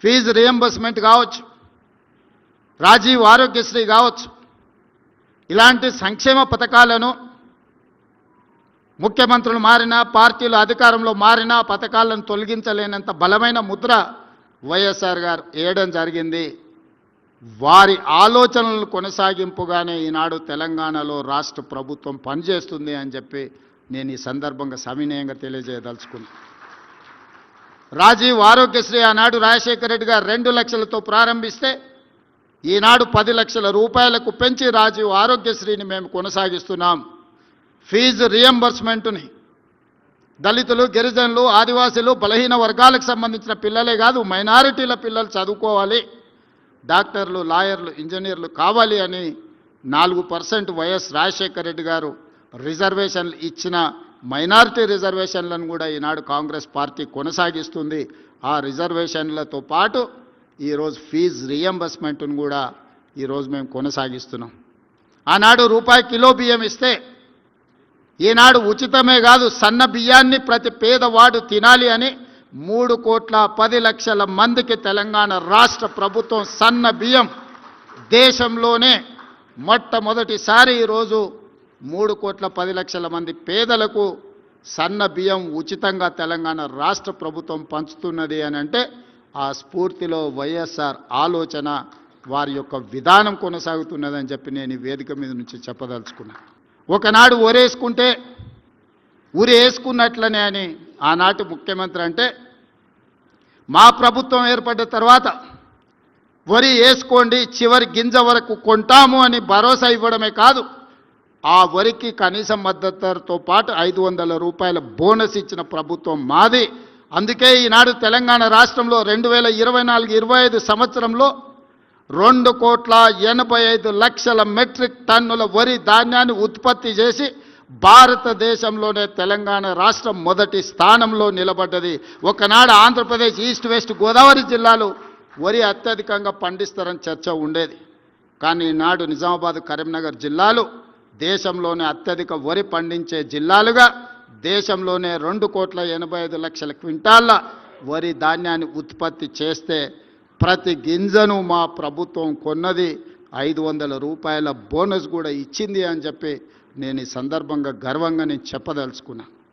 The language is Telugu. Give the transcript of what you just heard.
ఫీజు రియంబర్స్మెంట్ కావచ్చు, రాజీవ్ ఆరోగ్యశ్రీ కావచ్చు, ఇలాంటి సంక్షేమ పథకాలను ముఖ్యమంత్రులు మారినా, పార్టీలు అధికారంలో మారినా పథకాలను తొలగించలేనంత బలమైన ముద్ర వైఎస్ఆర్ గారు వేయడం జరిగింది. వారి ఆలోచనలను కొనసాగింపుగానే ఈనాడు తెలంగాణలో రాష్ట్ర ప్రభుత్వం పనిచేస్తుంది అని చెప్పి నేను ఈ సందర్భంగా సవినయంగా తెలియజేయదలుచుకున్నాను. రాజీవ్ ఆరోగ్యశ్రీ ఆనాడు రాజశేఖర రెడ్డి గారు 2 లక్షలతో ప్రారంభిస్తే ఈనాడు 10 లక్షల రూపాయలకు పెంచి రాజీవ్ ఆరోగ్యశ్రీని మేము కొనసాగిస్తున్నాం. ఫీజు రియంబర్స్మెంట్ని దళితులు, గిరిజనులు, ఆదివాసీలు, బలహీన వర్గాలకు సంబంధించిన పిల్లలే కాదు, మైనారిటీల పిల్లలు చదువుకోవాలి, డాక్టర్లు, లాయర్లు, ఇంజనీర్లు కావాలి అని 4% వైఎస్ రాజశేఖర రెడ్డి గారు రిజర్వేషన్లు ఇచ్చిన మైనారిటీ రిజర్వేషన్లను కూడా ఈనాడు కాంగ్రెస్ పార్టీ కొనసాగిస్తుంది. ఆ రిజర్వేషన్లతో పాటు ఈరోజు ఫీజు రియంబర్స్మెంట్ను కూడా ఈరోజు మేము కొనసాగిస్తున్నాం. ఆనాడు రూపాయి కిలో బియ్యం ఇస్తే ఈనాడు ఉచితమే కాదు, సన్న బియ్యాన్ని ప్రతి పేదవాడు తినాలి అని 3,10,00,000 మందికి తెలంగాణ రాష్ట్ర ప్రభుత్వం సన్న బియ్యం దేశంలోనే మొట్టమొదటిసారి ఈరోజు 3,10,00,000 మంది పేదలకు సన్న బియ్యం ఉచితంగా తెలంగాణ రాష్ట్ర ప్రభుత్వం పంచుతున్నది అని అంటే ఆ స్ఫూర్తిలో వైఎస్ఆర్ ఆలోచన, వారి యొక్క విధానం కొనసాగుతున్నదని చెప్పి నేను ఈ వేదిక మీద నుంచి చెప్పదలుచుకున్నాను. ఒకనాడు ఒరేసుకుంటే ఉరి వేసుకున్నట్లనే అని ఆనాటి ముఖ్యమంత్రి అంటే, మా ప్రభుత్వం ఏర్పడ్డ తర్వాత వరి వేసుకోండి, చివరి గింజ వరకు కొంటాము అని భరోసా ఇవ్వడమే కాదు, ఆ వరికి కనీస మద్దతు ధరతో పాటు 500 రూపాయల బోనస్ ఇచ్చిన ప్రభుత్వం మాది. అందుకే ఈనాడు తెలంగాణ రాష్ట్రంలో 2024-25 సంవత్సరంలో 2,85,00,000 మెట్రిక్ టన్నుల వరి ధాన్యాన్ని ఉత్పత్తి చేసి భారతదేశంలోనే తెలంగాణ రాష్ట్రం మొదటి స్థానంలో నిలబడ్డది. ఒకనాడు ఆంధ్రప్రదేశ్, ఈస్ట్ వెస్ట్ గోదావరి జిల్లాలు వరి అత్యధికంగా పండిస్తారని చర్చ ఉండేది. కానీ ఈనాడు నిజామాబాద్, కరీంనగర్ జిల్లాలు దేశంలోనే అత్యధిక వరి పండించే జిల్లాలుగా దేశంలోనే 2,85,00,000 క్వింటాళ్ళ వరి ధాన్యాన్ని ఉత్పత్తి చేస్తే ప్రతి గింజను మా ప్రభుత్వం కొన్నది, 500 రూపాయల బోనస్ కూడా ఇచ్చింది అని చెప్పి నేను ఈ సందర్భంగా గర్వంగా చెప్పదలుచుకున్నాను.